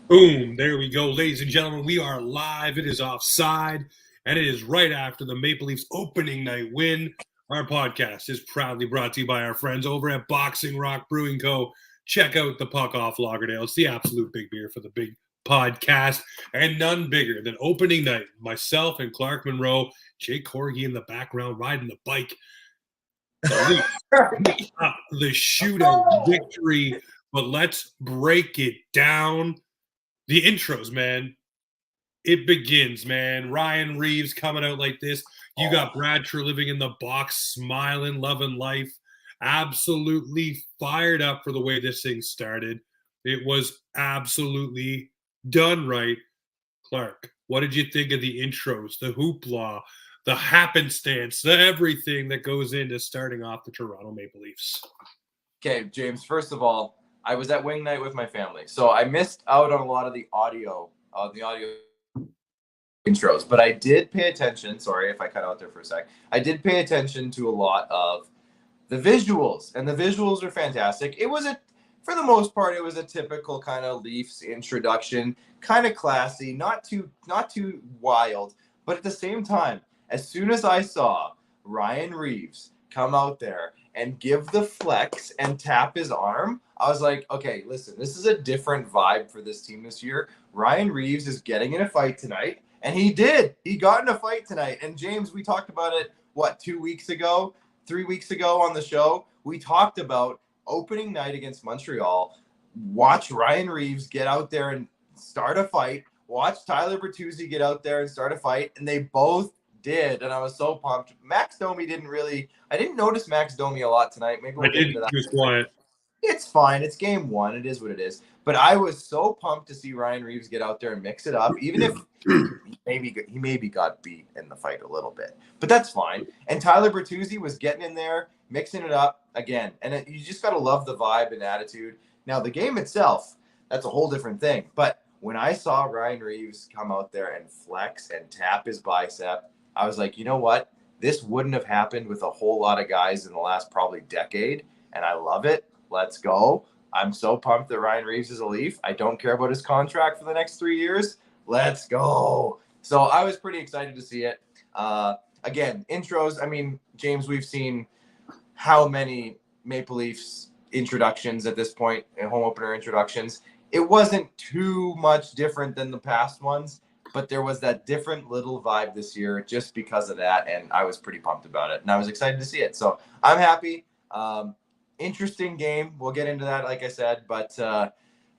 Boom, there we go. Ladies and gentlemen, we are live. It is offside, and it is right after the Maple Leafs opening night win. Our podcast is proudly brought to you by our friends over at Boxing Rock Brewing Co. Check out the Puck Off Lagerdale. It's the absolute big beer for the big podcast, and none bigger than opening night. Myself and Clark Monroe, Jake Corgi in the background riding the bike. The shootout victory, but let's break it down. The intros, man. It begins, man. Ryan Reaves coming out like this. You got Brad living in the box, smiling, loving life. Absolutely fired up for the way this thing started. It was absolutely done right. Clark, what did you think of the intros, the hoopla, the happenstance, the everything that goes into starting off the Toronto Maple Leafs? Okay, James, first of all, I was at wing night with my family, so I missed out on a lot of the audio intros, but I did pay attention. Sorry if I cut out there for a sec. I did pay attention to a lot of the visuals, and the visuals are fantastic. For the most part, it was a typical kind of Leafs introduction, kind of classy, not too wild, but at the same time, as soon as I saw Ryan Reaves come out there and give the flex and tap his arm, I was like, okay, listen, this is a different vibe for this team this year. Ryan Reaves is getting in a fight tonight, and he did. He got in a fight tonight. And James, we talked about it, 2 weeks ago, 3 weeks ago on the show? We talked about opening night against Montreal. Watch Ryan Reaves get out there and start a fight. Watch Tyler Bertuzzi get out there and start a fight. And they both did, and I was so pumped. Max Domi I didn't notice Max Domi a lot tonight. Maybe we'll get into that. He was quiet. It's fine. It's game one. It is what it is. But I was so pumped to see Ryan Reaves get out there and mix it up, even if he maybe got beat in the fight a little bit. But that's fine. And Tyler Bertuzzi was getting in there, mixing it up again. And you just got to love the vibe and attitude. Now, the game itself, that's a whole different thing. But when I saw Ryan Reaves come out there and flex and tap his bicep, I was like, you know what? This wouldn't have happened with a whole lot of guys in the last probably decade, and I love it. Let's go. I'm so pumped that Ryan Reaves is a Leaf. I don't care about his contract for the next 3 years. Let's go. So I was pretty excited to see it. Again, intros. I mean, James, we've seen how many Maple Leafs introductions at this point, home opener introductions. It wasn't too much different than the past ones, but there was that different little vibe this year just because of that, and I was pretty pumped about it, and I was excited to see it. So I'm happy. Interesting game. We'll get into that, like I said, but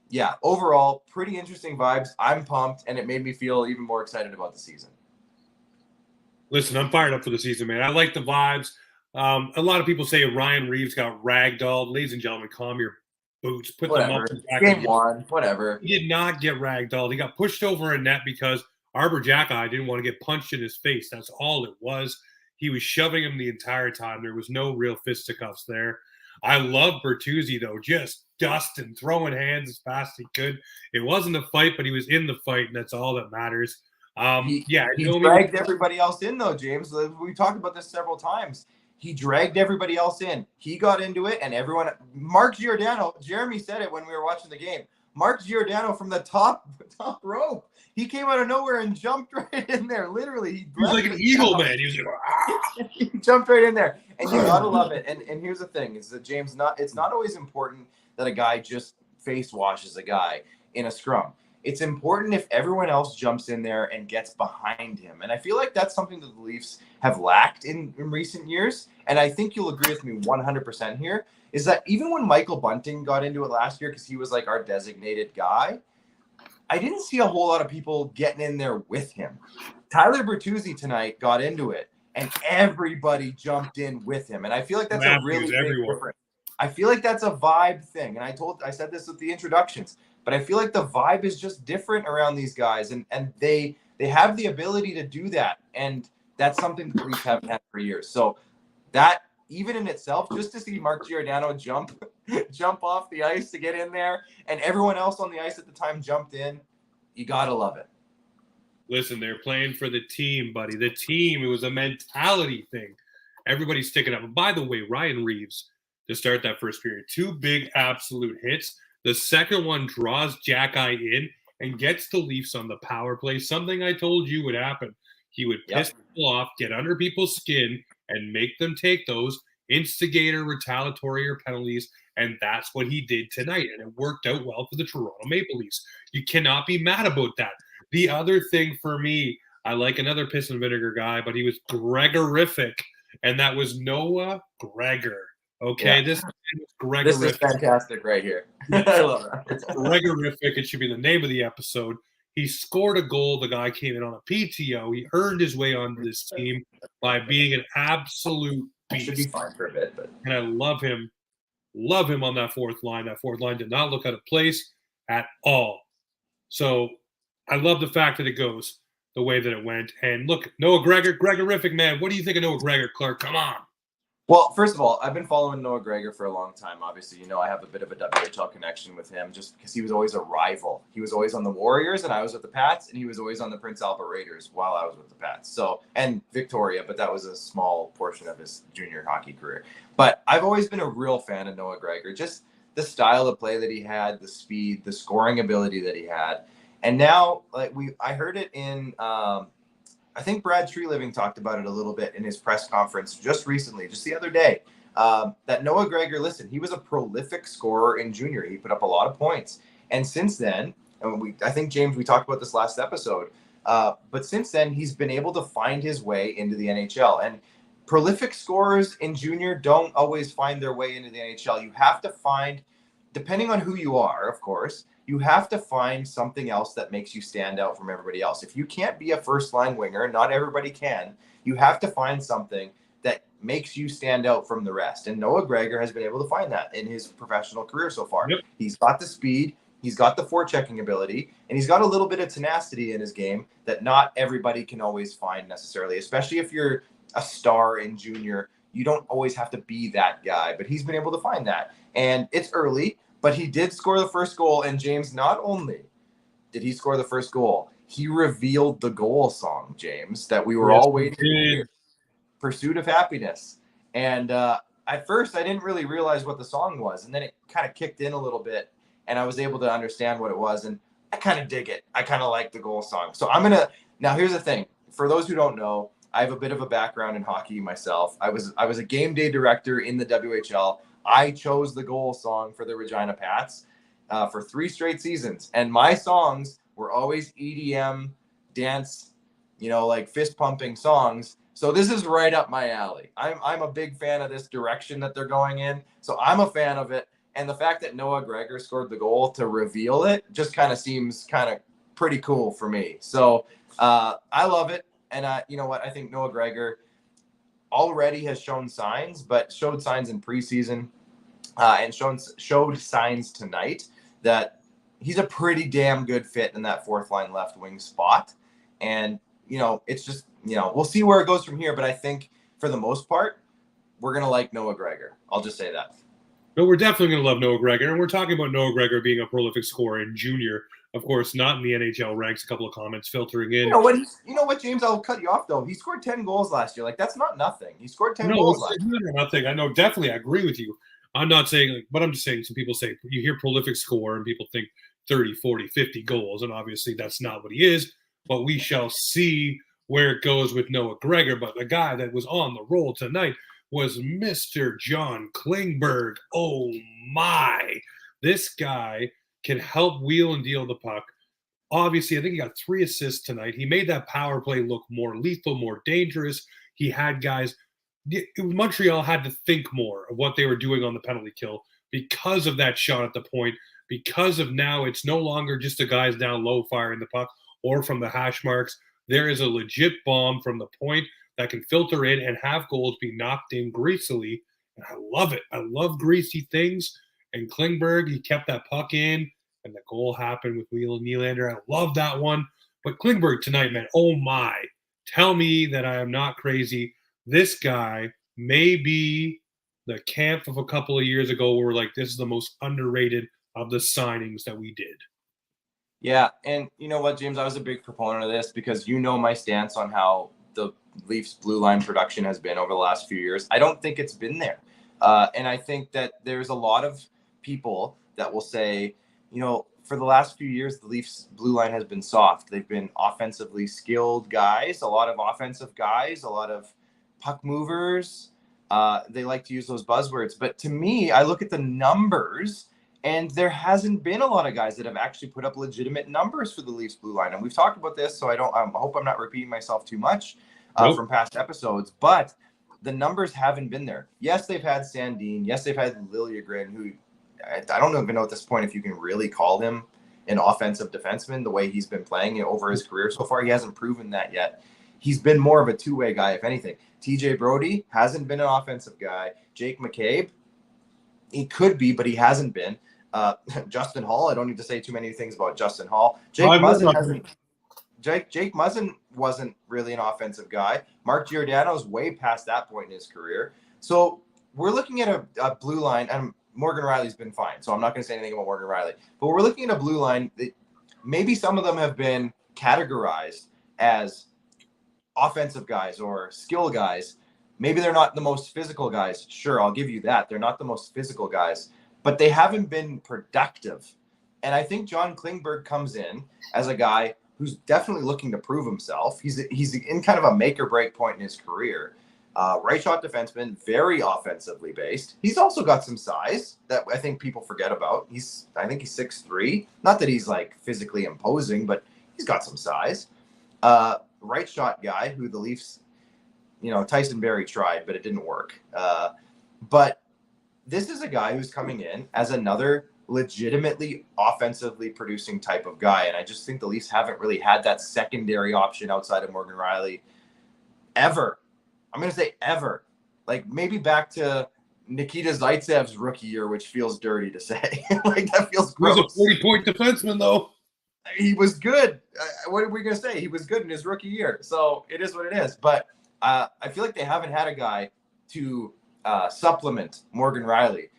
yeah, overall, pretty interesting vibes. I'm pumped, and it made me feel even more excited about the season. Listen, I'm fired up for the season, man. I like the vibes. A lot of people say Ryan Reaves got ragdolled. Ladies and gentlemen, calm your boots. Put Whatever. them up. Game one, whatever. He did not get ragdolled. He got pushed over a net because Arbor Jacki didn't want to get punched in his face. That's all it was. He was shoving him the entire time. There was no real fisticuffs there. I love Bertuzzi, though, just dusting, throwing hands as fast as he could. It wasn't a fight, but he was in the fight, and that's all that matters. He dragged everybody else in, though, James. We talked about this several times. He dragged everybody else in. He got into it, and everyone. Mark Giordano, Jeremy said it when we were watching the game. Mark Giordano from the top rope. He came out of nowhere and jumped right in there. Literally, he was like an eagle, man. He was like, ah! He jumped right in there, and you gotta love it. And here's the thing: is that James, it's not always important that a guy just face washes a guy in a scrum. It's important if everyone else jumps in there and gets behind him. And I feel like that's something that the Leafs have lacked in recent years. And I think you'll agree with me 100% here, is that even when Michael Bunting got into it last year, because he was like our designated guy, I didn't see a whole lot of people getting in there with him. Tyler Bertuzzi tonight got into it, and everybody jumped in with him. And I feel like that's a really big difference. I feel like that's a vibe thing. And I said this with the introductions. But I feel like the vibe is just different around these guys, and they have the ability to do that, and that's something the Leafs haven't had for years. So that, even in itself, just to see Mark Giordano jump off the ice to get in there, and everyone else on the ice at the time jumped in, you gotta love it. Listen, they're playing for the team, buddy. The team. It was a mentality thing. Everybody's sticking up. And by the way, Ryan Reaves, to start that first period, 2 big absolute hits. The second one draws Jacki in, and gets the Leafs on the power play, something I told you would happen. He would piss people off, get under people's skin, and make them take those instigator, retaliatory, or penalties. And that's what he did tonight. And it worked out well for the Toronto Maple Leafs. You cannot be mad about that. The other thing for me, I like another piss and vinegar guy, but he was Gregor-rrific, and that was Noah Gregor. Okay, this is Gregor-rrific. This is fantastic right here. I love that. It's Gregor-rrific. It should be the name of the episode. He scored a goal. The guy came in on a PTO. He earned his way onto this team by being an absolute beast. Should be fine for a bit, but and I love him. Love him on that fourth line. That fourth line did not look out of place at all. So I love the fact that it goes the way that it went. And look, Noah Gregor-rrific, man. What do you think of Noah Gregor, Clark? Come on. Well, first of all, I've been following Noah Gregor for a long time. Obviously, you know, I have a bit of a WHL connection with him just because he was always a rival. He was always on the Warriors and I was with the Pats, and he was always on the Prince Albert Raiders while I was with the Pats. So, and Victoria, but that was a small portion of his junior hockey career. But I've always been a real fan of Noah Gregor, just the style of play that he had, the speed, the scoring ability that he had. And now, I heard it in, I think Brad Treliving talked about it a little bit in his press conference just recently, just the other day, that Noah Gregor, listen, he was a prolific scorer in junior. He put up a lot of points. And since then, and I think, James, we talked about this last episode, but since then, he's been able to find his way into the NHL. And prolific scorers in junior don't always find their way into the NHL. You have to find, depending on who you are, of course, you have to find something else that makes you stand out from everybody else. If you can't be a first-line winger, not everybody can, you have to find something that makes you stand out from the rest. And Noah Gregor has been able to find that in his professional career so far. Yep. He's got the speed, he's got the forechecking ability, and he's got a little bit of tenacity in his game that not everybody can always find necessarily, especially if you're a star in junior. You don't always have to be that guy, but he's been able to find that. And it's early, but he did score the first goal. And James, not only did he score the first goal, he revealed the goal song, James, that we were all waiting to hear. Pursuit of Happiness. And at first, I didn't really realize what the song was. And then it kind of kicked in a little bit, and I was able to understand what it was. And I kind of dig it. I kind of like the goal song. So I'm going to – now, here's the thing. For those who don't know, I have a bit of a background in hockey myself. I was a game day director in the WHL. I chose the goal song for the Regina Pats for 3 straight seasons. And my songs were always EDM, dance, you know, like fist pumping songs. So this is right up my alley. I'm a big fan of this direction that they're going in. So I'm a fan of it. And the fact that Noah Gregor scored the goal to reveal it just kind of seems kind of pretty cool for me. So I love it. And you know what? I think Noah Gregor already has shown signs, but showed signs in preseason and showed signs tonight that he's a pretty damn good fit in that fourth line left wing spot. And, you know, it's just, you know, we'll see where it goes from here. But I think for the most part, we're going to like Noah Gregor. I'll just say that. No, we're definitely going to love Noah Gregor. And we're talking about Noah Gregor being a prolific scorer in junior. Of course, not in the NHL ranks. A couple of comments filtering in. You know what, James? I'll cut you off, though. He scored 10 goals last year. Like, that's not nothing. He scored 10 goals last year. No, nothing. I know. Definitely, I agree with you. I'm not saying, but I'm just saying some people say, you hear prolific scorer and people think 30, 40, 50 goals. And obviously, that's not what he is. But we shall see where it goes with Noah Gregor. But the guy that was on the roll tonight was Mr. John Klingberg. Oh, my. This guy can help wheel and deal the puck. Obviously, I think he got 3 assists tonight. He made that power play look more lethal, more dangerous. He had guys – Montreal had to think more of what they were doing on the penalty kill because of that shot at the point, because of now it's no longer just the guys down low firing the puck or from the hash marks. There is a legit bomb from the point that can filter in and have goals be knocked in greasily. And I love it. I love greasy things. And Klingberg, he kept that puck in, and the goal happened with Wheel and Nylander. I love that one. But Klingberg tonight, man, oh my. Tell me that I am not crazy. This guy may be the camp of a couple of years ago where we're like, this is the most underrated of the signings that we did. Yeah, and you know what, James? I was a big proponent of this because you know my stance on how the Leafs blue line production has been over the last few years. I don't think it's been there. And I think that there's a lot of people that will say, for the last few years, the Leafs blue line has been soft. They've been offensively skilled guys, a lot of offensive guys, a lot of puck movers. They like to use those buzzwords. But to me, I look at the numbers, and there hasn't been a lot of guys that have actually put up legitimate numbers for the Leafs blue line. And we've talked about this, so I hope I'm not repeating myself too much from past episodes. But the numbers haven't been there. Yes, they've had Sandin. Yes, they've had Liljegren, who I don't even know at this point if you can really call him an offensive defenseman the way he's been playing over his career so far. He hasn't proven that yet. He's been more of a two-way guy, if anything. TJ Brodie hasn't been an offensive guy. Jake McCabe, he could be, but he hasn't been. Justin Hall, I don't need to say too many things about Justin Hall. Jake Muzzin wasn't really an offensive guy. Mark Giordano's way past that point in his career. So we're looking at a blue line, and Morgan Rielly's been fine, so I'm not going to say anything about Morgan Rielly. But we're looking at a blue line that maybe some of them have been categorized as offensive guys or skill guys. Maybe they're not the most physical guys. Sure, I'll give you that. They're not the most physical guys, but they haven't been productive. And I think John Klingberg comes in as a guy who's definitely looking to prove himself. He's in kind of a make or break point in his career. Right shot defenseman, very offensively based. He's also got some size that I think people forget about. I think he's 6'3". Not that he's like physically imposing, but he's got some size. Right shot guy who the Leafs, Tyson Barrie tried, but it didn't work. But this is a guy who's coming in as another legitimately offensively producing type of guy. And I just think the Leafs haven't really had that secondary option outside of Morgan Rielly ever. I'm going to say ever. Like maybe back to Nikita Zaitsev's rookie year, which feels dirty to say. Like that feels gross. He was a 40-point defenseman, though. He was good. What are we going to say? He was good in his rookie year. So it is what it is. But I feel like they haven't had a guy to supplement Morgan Rielly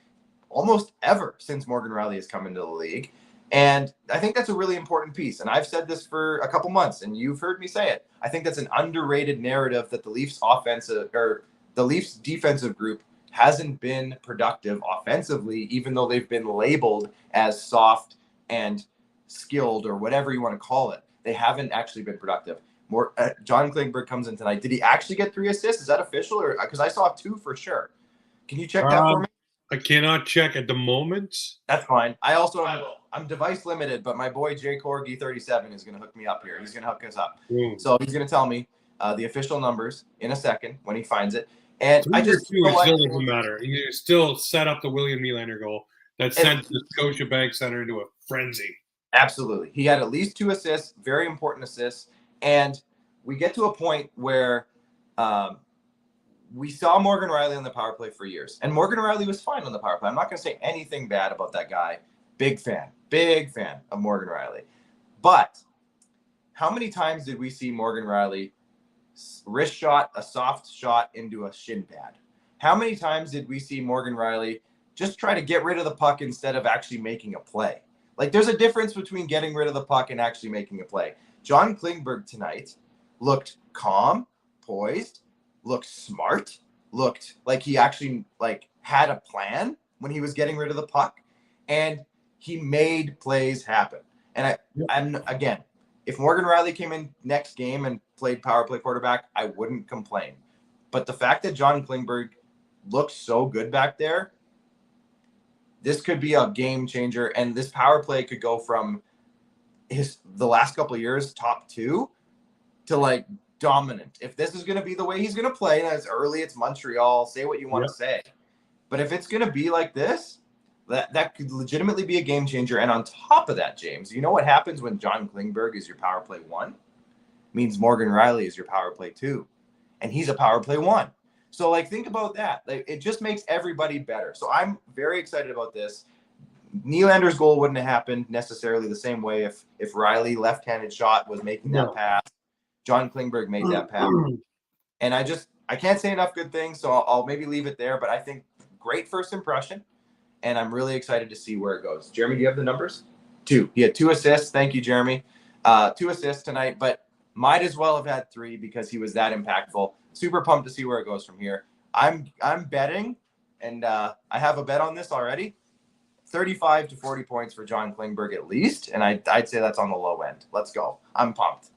almost ever since Morgan Rielly has come into the league. And I think that's a really important piece. And I've said this for a couple months, and you've heard me say it. I think that's an underrated narrative that the Leafs defensive group hasn't been productive offensively, even though they've been labeled as soft and skilled or whatever you want to call it. They haven't actually been productive. John Klingberg comes in tonight. Did he actually get 3 assists? Is that official? Or because I saw 2 for sure. Can you check that for me? I cannot check at the moment. That's fine. I'm device limited, but my boy Jay Corgi 37 is going to hook me up here. He's going to hook us up. So he's going to tell me the official numbers in a second when he finds it. And I just still doesn't matter. You still set up the William Nylander goal that sent the Scotiabank Center into a frenzy. Absolutely. He had at least 2 assists, very important assists. And we get to a point where we saw Morgan Rielly on the power play for years. And Morgan Rielly was fine on the power play. I'm not going to say anything bad about that guy. Big fan of Morgan Rielly. But how many times did we see Morgan Rielly wrist shot a soft shot into a shin pad? How many times did we see Morgan Rielly just try to get rid of the puck instead of actually making a play? Like there's a difference between getting rid of the puck and actually making a play. John Klingberg tonight looked calm, poised, looked smart, looked like he actually had a plan when he was getting rid of the puck, and he made plays happen. And I'm again, if Morgan Rielly came in next game and played power play quarterback, I wouldn't complain. But the fact that John Klingberg looks so good back there, this could be a game changer, and this power play could go from the last couple of years top 2 to dominant. If this is going to be the way he's going to play, and it's early, it's Montreal, say what you want to say. But if it's going to be like this, that could legitimately be a game changer. And on top of that, James, you know what happens when John Klingberg is your power play 1? It means Morgan Rielly is your power play 2. And he's a power play 1. So think about that. It just makes everybody better. So I'm very excited about this. Nylander's goal wouldn't have happened necessarily the same way if Rielly left-handed shot was making that pass. John Klingberg made that pass. And I can't say enough good things, so I'll maybe leave it there. But I think great first impression, and I'm really excited to see where it goes. Jeremy, do you have the numbers? 2. He had 2 assists. Thank you, Jeremy. 2 assists tonight, but might as well have had 3 because he was that impactful. Super pumped to see where it goes from here. I'm betting, and I have a bet on this already. 35 to 40 points for John Klingberg at least, and I'd say that's on the low end. Let's go. I'm pumped.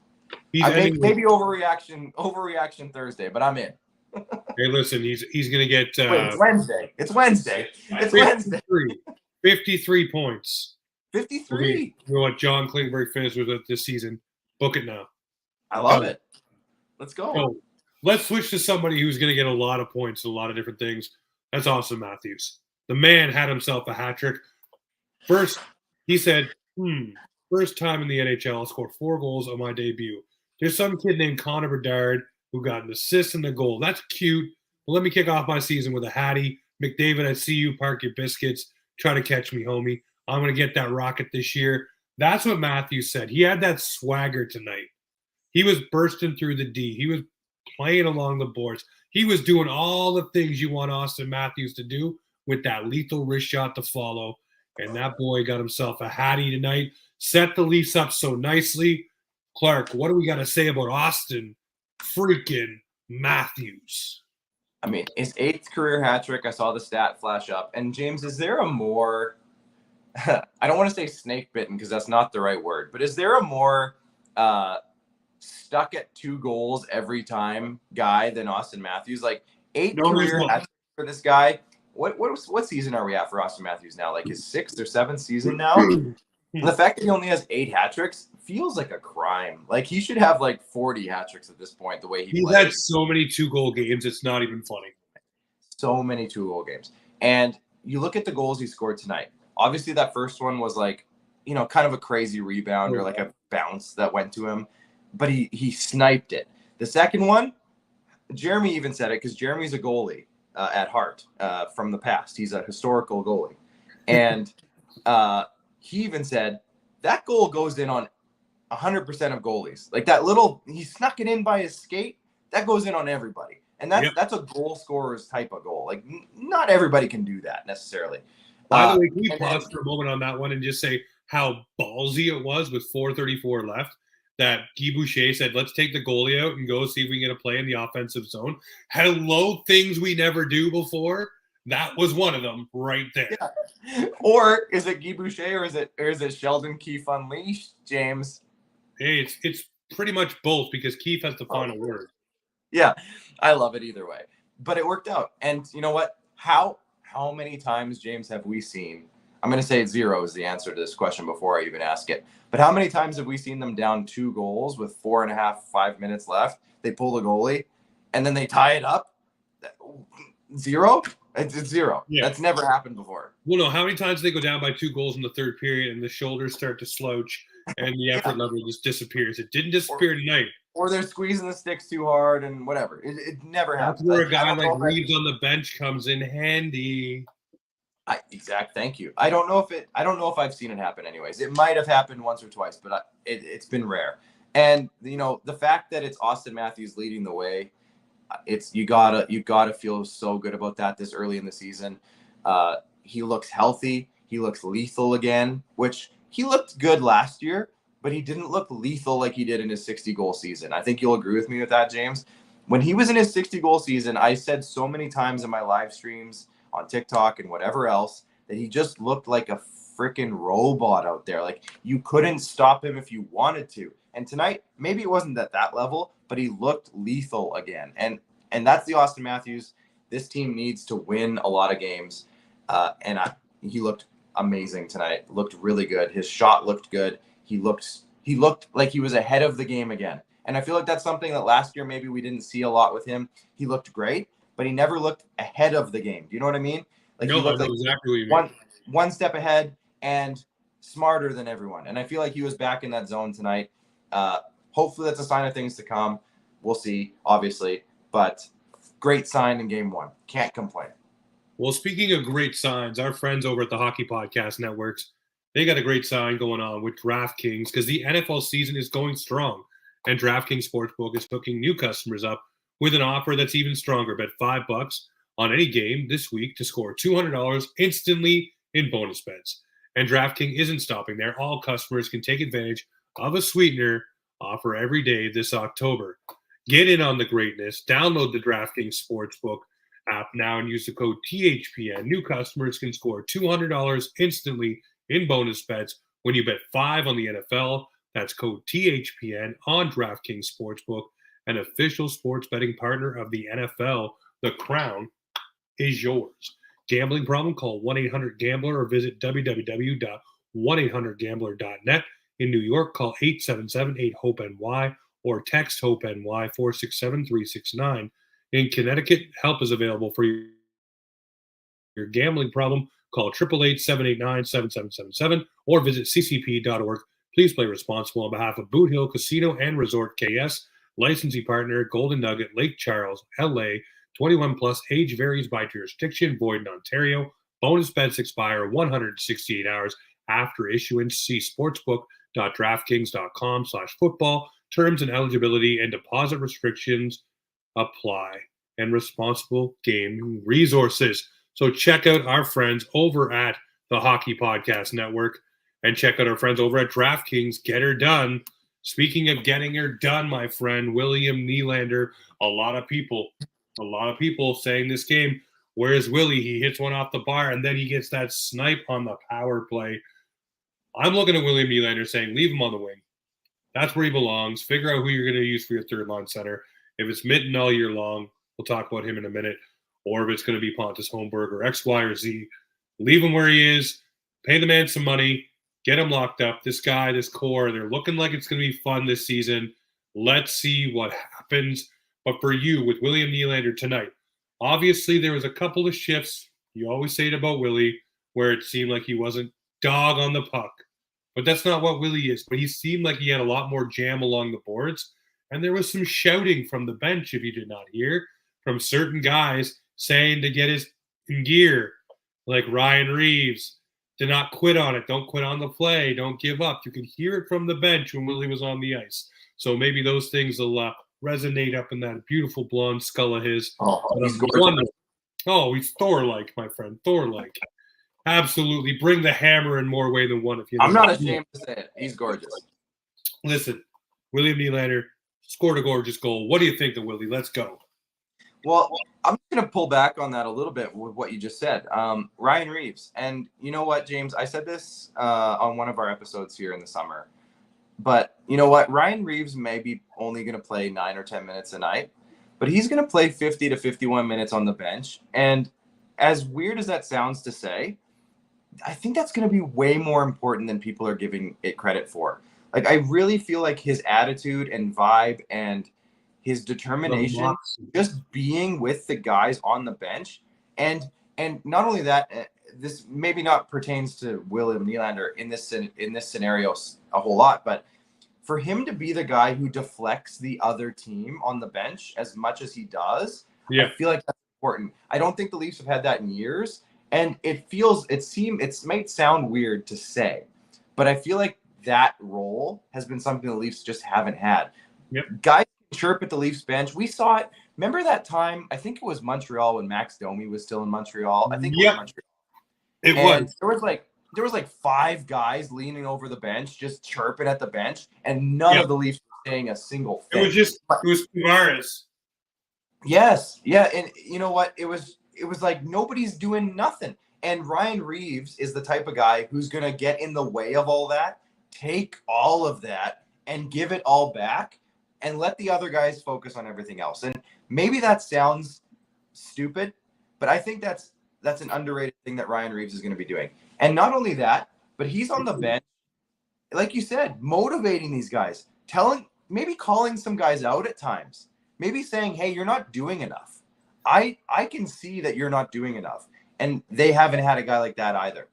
Maybe overreaction Thursday, but I'm in. Hey, listen, he's going to get Wait, it's Wednesday. It's Wednesday. 53 points. 53. You know what John Klingberg finished with it this season. Book it now. I love it. Let's go. So, let's switch to somebody who's going to get a lot of points, a lot of different things. That's Austin Matthews. The man had himself a hat trick. First, he said, first time in the NHL, I'll score 4 goals on my debut. There's some kid named Connor Bedard who got an assist and a goal. That's cute. But let me kick off my season with a hattie. McDavid, I see you. Park your biscuits. Try to catch me, homie. I'm going to get that rocket this year. That's what Matthews said. He had that swagger tonight. He was bursting through the D. He was playing along the boards. He was doing all the things you want Austin Matthews to do with that lethal wrist shot to follow. And that boy got himself a hattie tonight. Set the Leafs up so nicely. Clark, what do we got to say about Austin freaking Matthews? I mean, his 8th career hat trick. I saw the stat flash up. And James, is there a more I don't want to say snake bitten because that's not the right word, but is there a more stuck at 2 goals every time guy than Austin Matthews? Like 8 career hat tricks for this guy. What season are we at for Austin Matthews now? Like his 6th or 7th season now? The fact that he only has 8 hat tricks feels like a crime. Like he should have like 40 hat tricks at this point, the way he plays. Had so many 2-goal games, it's not even funny. So many 2-goal games. And you look at the goals he scored tonight. Obviously, that first one was like, kind of a crazy rebound or like a bounce that went to him. But he sniped it. The second one, Jeremy even said it because Jeremy's a goalie at heart from the past. He's a historical goalie. And he even said that goal goes in on 100% of goalies. Like that he snuck it in by his skate. That goes in on everybody. And that's a goal scorer's type of goal. Like not everybody can do that necessarily. By the way, can we pause for a moment on that one and just say how ballsy it was with 4:34 left that Guy Boucher said, let's take the goalie out and go see if we can get a play in the offensive zone. Hello, things we never do before. That was one of them right there. Yeah. Or is it Guy Boucher or is it Sheldon Keefe Unleashed, James? Hey, it's pretty much both because Keefe has the final word. Yeah, I love it either way. But it worked out. And you know what? How many times, James, have we seen – I'm going to say 0 is the answer to this question before I even ask it. But how many times have we seen them down 2 goals with 4.5, 5 minutes left? They pull the goalie, and then they tie it up? 0? It's 0. Yeah. That's never happened before. Well, no, how many times they go down by 2 goals in the third period and the shoulders start to slouch and the effort level just disappears? It didn't disappear tonight. Or they're squeezing the sticks too hard and whatever. It never happens. That's where a guy like Reeves on the bench comes in handy. Thank you. I don't know if I've seen it happen anyways. It might have happened once or twice, but it's been rare. And the fact that it's Austin Matthews leading the way, you gotta feel so good about that this early in the season. He looks healthy. He looks lethal again, which he looked good last year, but he didn't look lethal like he did in his 60-goal season. I think you'll agree with me with that, James. When he was in his 60-goal season, I said so many times in my live streams on TikTok and whatever else that he just looked like a freaking robot out there. Like you couldn't stop him if you wanted to. And tonight, maybe it wasn't at that level, but he looked lethal again. And that's the Austin Matthews. This team needs to win a lot of games. He looked amazing tonight. Looked really good. His shot looked good. He looked like he was ahead of the game again. And I feel like that's something that last year maybe we didn't see a lot with him. He looked great, but he never looked ahead of the game. Do you know what I mean? Like no, he looked like exactly what you mean. One step ahead and smarter than everyone. And I feel like he was back in that zone tonight. Hopefully that's a sign of things to come. We'll see, obviously. But great sign in game 1. Can't complain. Well, speaking of great signs, our friends over at the Hockey Podcast Networks, they got a great sign going on with DraftKings because the NFL season is going strong. And DraftKings Sportsbook is hooking new customers up with an offer that's even stronger. Bet $5 on any game this week to score $200 instantly in bonus bets. And DraftKings isn't stopping there. All customers can take advantage of a sweetener offer every day this October. Get in on the greatness. Download the DraftKings Sportsbook app now and use the code THPN. New customers can score $200 instantly in bonus bets when you bet 5 on the NFL. That's code THPN on DraftKings Sportsbook, an official sports betting partner of the NFL. The crown is yours. Gambling problem? Call 1-800-GAMBLER or visit www.1800gambler.net. In New York, call 877-8-HOPE-NY or text HOPE-NY 467-369. In Connecticut, help is available for your gambling problem. Call 888-789-7777 or visit ccp.org. Please play responsible on behalf of Boot Hill Casino and Resort KS, licensing partner Golden Nugget, Lake Charles, LA. 21 plus, age varies by jurisdiction, void in Ontario. Bonus bets expire 168 hours after issuance. See sportsbook.draftkings.com/football. Terms and eligibility and deposit restrictions apply. And responsible gaming resources. So check out our friends over at the Hockey Podcast Network and check out our friends over at DraftKings. Get her done. Speaking of getting her done, my friend, William Nylander, a lot of people saying this game, where's Willie? He hits one off the bar and then he gets that snipe on the power play. I'm looking at William Nylander saying, leave him on the wing. That's where he belongs. Figure out who you're going to use for your third line center. If it's Minten all year long, we'll talk about him in a minute. Or if it's going to be Pontus Holmberg or X, Y, or Z, leave him where he is. Pay the man some money. Get him locked up. This guy, this core, they're looking like it's going to be fun this season. Let's see what happens. But for you, with William Nylander tonight, obviously there was a couple of shifts. You always say it about Willie, where it seemed like he wasn't dog on the puck. But that's not what Willie is. But he seemed like he had a lot more jam along the boards. And there was some shouting from the bench, if you did not hear, from certain guys saying to get his in gear, like Ryan Reeves, to not quit on it. Don't quit on the play. Don't give up. You could hear it from the bench when Willie was on the ice. So maybe those things will resonate up in that beautiful blonde skull of his. Oh, he's gorgeous. Oh, he's Thor-like, my friend. Thor-like. Absolutely. Bring the hammer in more way than one. I'm not ashamed to say it. He's gorgeous. Listen, William Nylander scored a gorgeous goal. What do you think of Willie? Let's go. Well, I'm going to pull back on that a little bit with what you just said. Ryan Reeves. And you know what, James? I said this on one of our episodes here in the summer. But you know what? Ryan Reeves may be only going to play 9 or 10 minutes a night, but he's going to play 50 to 51 minutes on the bench. And as weird as that sounds to say, I think that's going to be way more important than people are giving it credit for. Like, I really feel like his attitude and vibe and his determination, just being with the guys on the bench. And not only that, this maybe not pertains to William Nylander in this scenario a whole lot, but for him to be the guy who deflects the other team on the bench as much as he does, I feel like that's important. I don't think the Leafs have had that in years. And it might sound weird to say, but I feel like that role has been something the Leafs just haven't had. Yep. Guys chirp at the Leafs bench. We saw it. Remember that time? I think it was Montreal when Max Domi was still in Montreal. I think it was Montreal. It was. There was like 5 guys leaning over the bench, just chirping at the bench, and none of the Leafs were saying a single thing. It was Tavares. Yes. Yeah. And you know what? It was like nobody's doing nothing. And Ryan Reeves is the type of guy who's going to get in the way of all that, take all of that and give it all back and let the other guys focus on everything else. And maybe that sounds stupid, but I think that's an underrated thing that Ryan Reeves is going to be doing. And not only that, but he's on the bench, like you said, motivating these guys, maybe calling some guys out at times, maybe saying, hey, you're not doing enough. I can see that you're not doing enough. And they haven't had a guy like that either.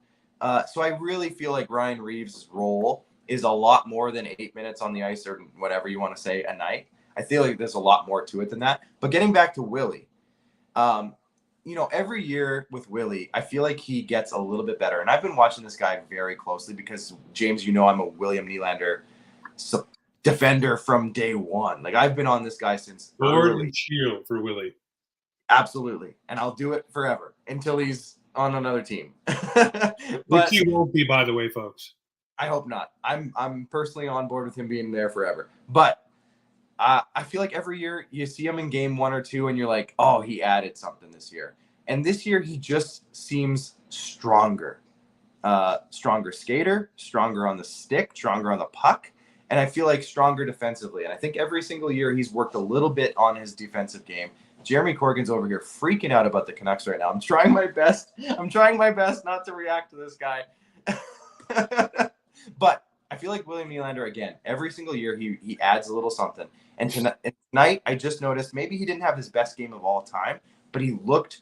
So I really feel like Ryan Reeves' role is a lot more than 8 minutes on the ice or whatever you want to say a night. I feel like there's a lot more to it than that. But getting back to Willie, every year with Willie, I feel like he gets a little bit better. And I've been watching this guy very closely because, James, I'm a William Nylander defender from day one. Like, I've been on this guy since early. Shield for Willie. Absolutely. And I'll do it forever until he's on another team. Which he won't be, by the way, folks. I hope not. I'm personally on board with him being there forever. But I feel like every year you see him in game 1 or 2 and you're like, oh, he added something this year. And this year he just seems stronger. Stronger skater, stronger on the stick, stronger on the puck. And I feel like stronger defensively. And I think every single year he's worked a little bit on his defensive game. Jeremy Corgan's over here freaking out about the Canucks right now. I'm trying my best not to react to this guy. But I feel like William Nylander, again, every single year he adds a little something. And tonight I just noticed maybe he didn't have his best game of all time, but he looked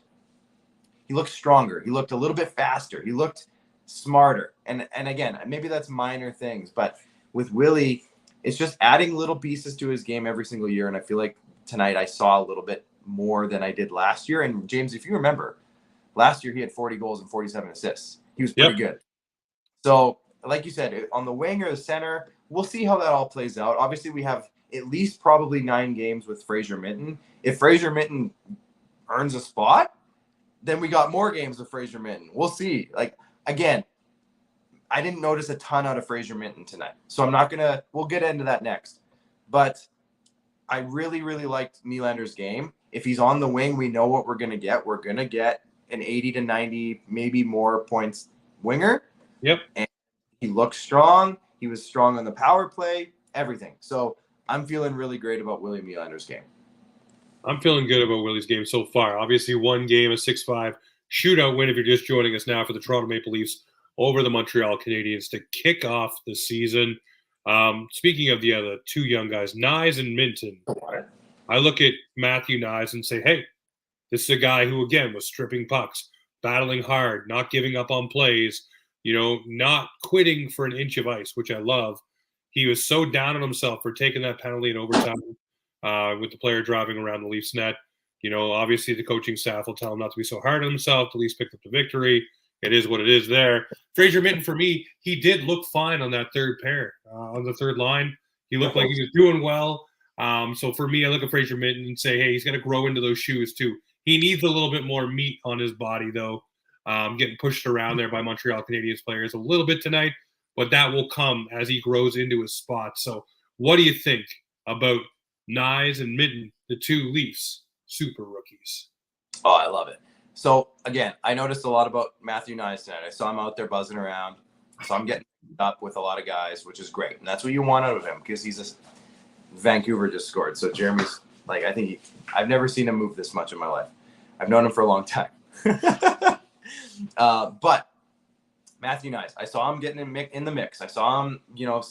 stronger. He looked a little bit faster. He looked smarter. And again, maybe that's minor things, but with Willie, it's just adding little pieces to his game every single year. And I feel like tonight I saw a little bit more than I did last year. And James, if you remember, last year he had 40 goals and 47 assists. He was pretty good. So like you said, on the wing or the center, we'll see how that all plays out. Obviously, we have at least probably 9 games with Fraser Minten. If Fraser Minten earns a spot, then we got more games with Fraser Minten. We'll see. Like, again, I didn't notice a ton out of Fraser Minten tonight. So I'm not going to – we'll get into that next. But I really, really liked Nylander's game. If he's on the wing, we know what we're going to get. We're going to get an 80 to 90, maybe more points winger. Yep. And he looked strong. He was strong on the power play, everything. So I'm feeling really great about William Nylander's game. I'm feeling good about Willie's game so far. Obviously, one game, a 6-5 shootout win if you're just joining us now for the Toronto Maple Leafs over the Montreal Canadiens to kick off the season. Speaking of the other 2 young guys, Knies and Minten, I look at Matthew Knies and say, hey, this is a guy who, again, was stripping pucks, battling hard, not giving up on plays, not quitting for an inch of ice, which I love. He was so down on himself for taking that penalty in overtime with the player driving around the Leafs net. Obviously the coaching staff will tell him not to be so hard on himself. The Leafs picked up the victory. It is what it is there. Fraser Minten, for me, he did look fine on that third pair, on the third line. He looked like he was doing well. So for me, I look at Fraser Minten and say, hey, he's going to grow into those shoes too. He needs a little bit more meat on his body, though. Getting pushed around there by Montreal Canadiens players a little bit tonight, but that will come as he grows into his spot. So what do you think about Knies and Minten, the 2 Leafs super rookies? Oh, I love it. So, again, I noticed a lot about Matthew Knies tonight. I saw him out there buzzing around. So I'm getting up with a lot of guys, which is great. And that's what you want out of him because Vancouver just scored. So Jeremy's like, I've never seen him move this much in my life. I've known him for a long time. But Matthew Knies, I saw him getting in the mix. I saw him,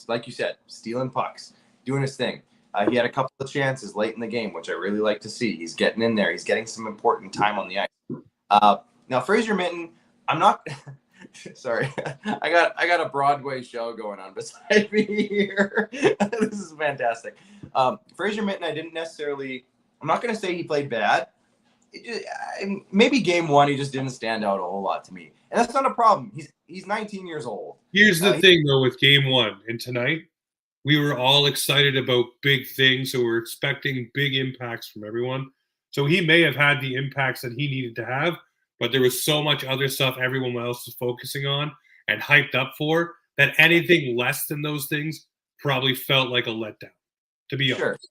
like you said, stealing pucks, doing his thing. He had a couple of chances late in the game, which I really like to see. He's getting in there. He's getting some important time on the ice. Now, Fraser Minten, I'm not – sorry. I got a Broadway show going on beside me here. This is fantastic. Fraser Minten, I didn't necessarily – I'm not going to say he played bad. Maybe game 1 he just didn't stand out a whole lot to me. And that's not a problem. He's 19 years old. Here's the thing, though, with game 1 and tonight. We were all excited about big things, so we're expecting big impacts from everyone. So he may have had the impacts that he needed to have, but there was so much other stuff everyone else was focusing on and hyped up for that anything less than those things probably felt like a letdown, to be honest.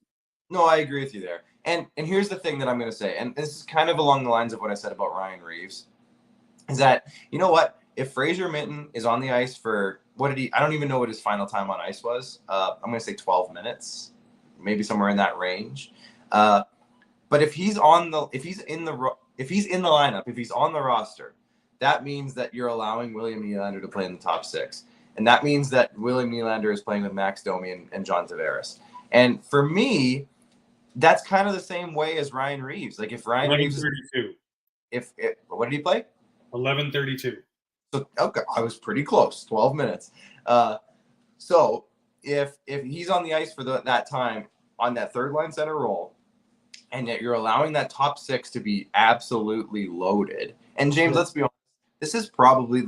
No, I agree with you there. And here's the thing that I'm going to say, and this is kind of along the lines of what I said about Ryan Reeves, is that, you know what? If Fraser Minten is on the ice for I don't even know what his final time on ice was. I'm going to say 12 minutes, maybe somewhere in that range. But if he's in the lineup, if he's on the roster, that means that you're allowing William Nylander to play in the top 6. And that means that William Nylander is playing with Max Domi and John Tavares. And for me, that's kind of the same way as Ryan Reeves. Like if Ryan Reeves, 11:32. What did he play? 11:32. So okay, I was pretty close. 12 minutes. So if he's on the ice for that time on that third line center role, and yet you're allowing that top 6 to be absolutely loaded. And James, let's be honest, this is probably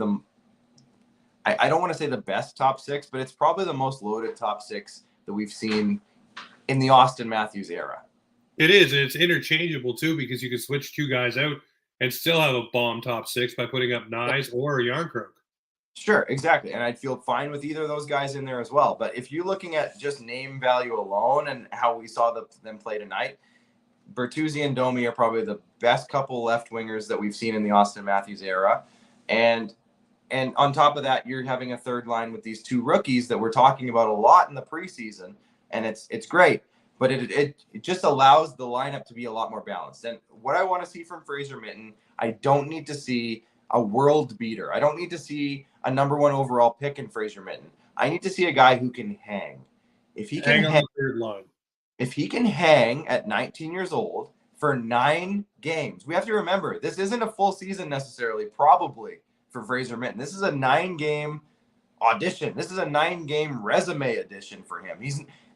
I don't want to say the best top 6, but it's probably the most loaded top 6 that we've seen in the Austin Matthews era. It is, and it's interchangeable too because you can switch 2 guys out and still have a bomb top 6 by putting up Knies or Yarncroke. Sure, exactly. And I'd feel fine with either of those guys in there as well. But if you're looking at just name value alone and how we saw them play tonight, Bertuzzi and Domi are probably the best couple left wingers that we've seen in the Austin Matthews era. And on top of that, you're having a third line with these two rookies that we're talking about a lot in the preseason, and it's great. But it just allows the lineup to be a lot more balanced. And what I want to see from Fraser Minten, I don't need to see a world beater. I don't need to see a number 1 overall pick in Fraser Minten. I need to see a guy who can hang. If he can hang on the third line. If he can hang at 19 years old for 9 games, we have to remember this isn't a full season necessarily, probably for Fraser Minten. This is a 9-game audition. This is a 9-game resume edition for him.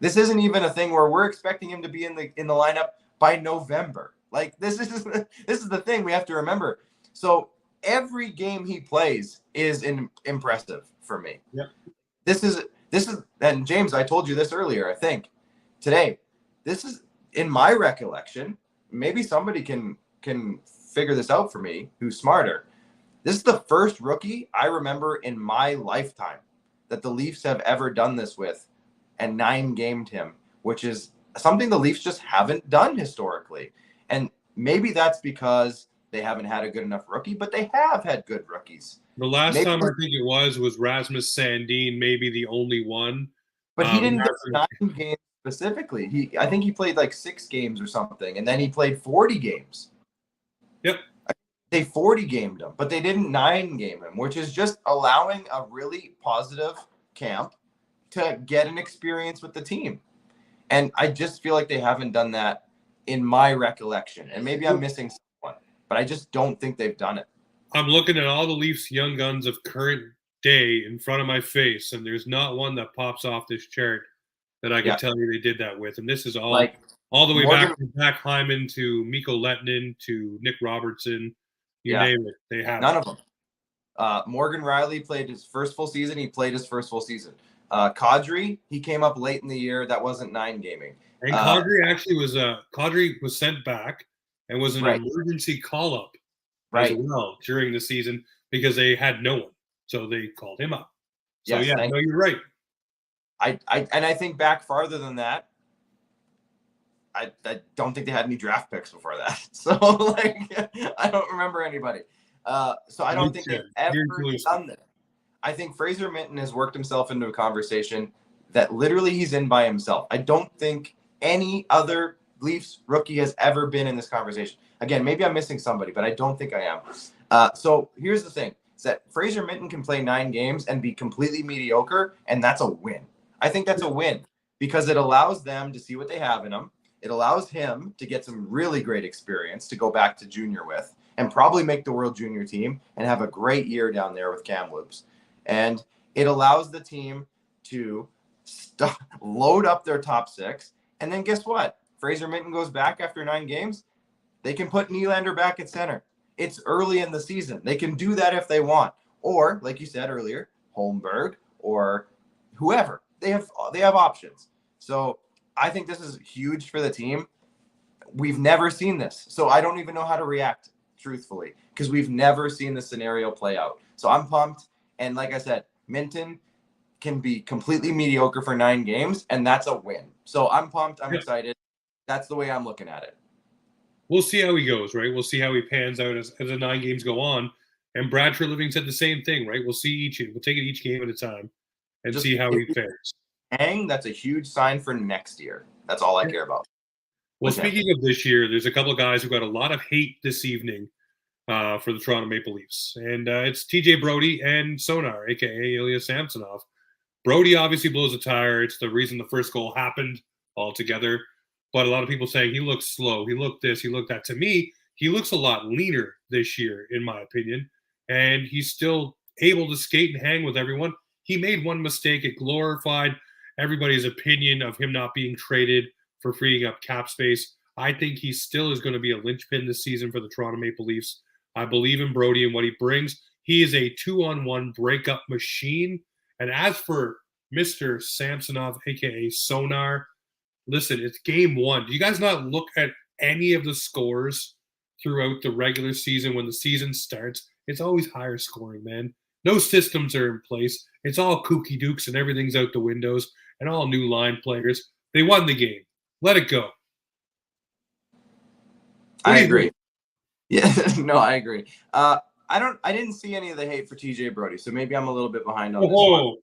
This isn't even a thing where we're expecting him to be in the lineup by November. Like this is the thing we have to remember. So every game he plays is impressive for me. Yep. This is and James, I told you this earlier, I think today. This is, in my recollection, maybe somebody can figure this out for me who's smarter. This is the first rookie I remember in my lifetime that the Leafs have ever done this with and 9-gamed him, which is something the Leafs just haven't done historically. And maybe that's because they haven't had a good enough rookie, but they have had good rookies. The last time I think it was Rasmus Sandin, maybe the only one. But he didn't get 9 games specifically. I think he played like 6 games or something, and then he played 40 games. Yep. They 40 gamed him, but they didn't 9 game him, which is just allowing a really positive camp to get an experience with the team. And I just feel like they haven't done that in my recollection. And maybe I'm missing someone, but I just don't think they've done it. I'm looking at all the Leafs young guns of current day in front of my face, and there's not one that pops off this chart that I can tell you they did that with. And this is all the way back from Zach Hyman to Mikko Lehtinen to Nick Robertson. You name it. They have none of them. Morgan Riley played his first full season. He played his first full season. Kadri, he came up late in the year. That wasn't 9 gaming. And Kadri actually was sent back and was an emergency call-up as well during the season because they had no one. So they called him up. So, you're right. I think back farther than that, I don't think they had any draft picks before that. So, I don't remember anybody. So I don't think they've ever done that. I think Fraser Minten has worked himself into a conversation that literally he's in by himself. I don't think any other Leafs rookie has ever been in this conversation. Again, maybe I'm missing somebody, but I don't think I am. So here's the thing, is that Fraser Minten can play 9 games and be completely mediocre, and that's a win. I think that's a win because it allows them to see what they have in them. It allows him to get some really great experience to go back to junior with and probably make the World Junior team and have a great year down there with Kamloops. And it allows the team to load up their top 6. And then guess what? Fraser Minten goes back after 9 games. They can put Nylander back at center. It's early in the season. They can do that if they want. Or, like you said earlier, Holmberg or whoever. They have options. So I think this is huge for the team. We've never seen this. So I don't even know how to react, truthfully, because we've never seen this scenario play out. So I'm pumped. And like I said, Minten can be completely mediocre for 9 games, and that's a win. So I'm pumped. I'm excited. That's the way I'm looking at it. We'll see how he goes, right? We'll see how he pans out as the 9 games go on. And Brad Treliving said the same thing, right? We'll take it each game at a time and see how he fares. That's a huge sign for next year. That's all I care about. Well, speaking of this year, there's a couple of guys who got a lot of hate this evening for the Toronto Maple Leafs. And it's TJ Brodie and Sonar, a.k.a. Ilya Samsonov. Brodie obviously blows a tire. It's the reason the first goal happened altogether. But a lot of people saying he looks slow. He looked this, he looked that. To me, he looks a lot leaner this year, in my opinion. And he's still able to skate and hang with everyone. He made one mistake. It glorified everybody's opinion of him not being traded for freeing up cap space. I think he still is going to be a linchpin this season for the Toronto Maple Leafs. I believe in Brodie and what he brings. He is a 2-on-1 breakup machine. And as for Mr. Samsonov, a.k.a. Sonar, listen, it's game 1. Do you guys not look at any of the scores throughout the regular season when the season starts? It's always higher scoring, man. No systems are in place. It's all kooky dukes and everything's out the windows and all new line players. They won the game. Let it go. I agree. Yeah, no, I agree. I didn't see any of the hate for TJ Brodie, so maybe I'm a little bit behind on this one.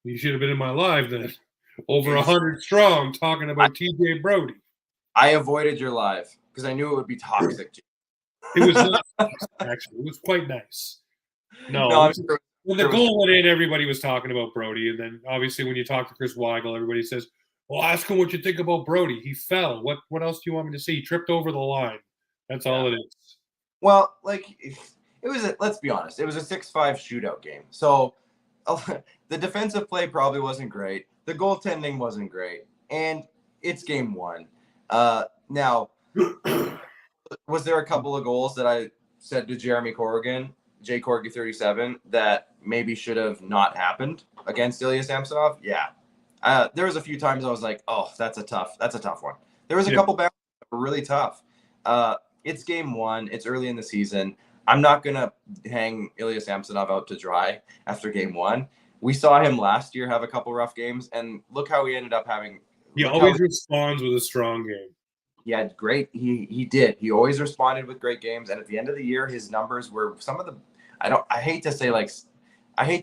You should have been in my live then. Over 100 strong talking about TJ Brodie. I avoided your live because I knew it would be toxic. It was not actually. It was quite nice. No, when the goal went in, everybody was talking about Brodie, and then obviously when you talk to Chris Weigel, everybody says, "Well, ask him what you think about Brodie. He fell. What else do you want me to see? He tripped over the line. That's all it is." Well, let's be honest, it was a 6-5 shootout game. So the defensive play probably wasn't great. The goaltending wasn't great. And it's game one. Now, was there a couple of goals that I said to Jeremy Corrigan, Jay Corgi 37, that maybe should have not happened against Ilya Samsonov? Yeah. There was a few times I was like, oh, that's a tough one. There was a couple bounces that were really tough. It's game one. It's early in the season. I'm not going to hang Ilya Samsonov out to dry after game one. We saw him last year have a couple rough games, and look how he ended up having. He always responds with a strong game. Yeah, great. He did. He always responded with great games, and at the end of the year, his numbers were some of the. I hate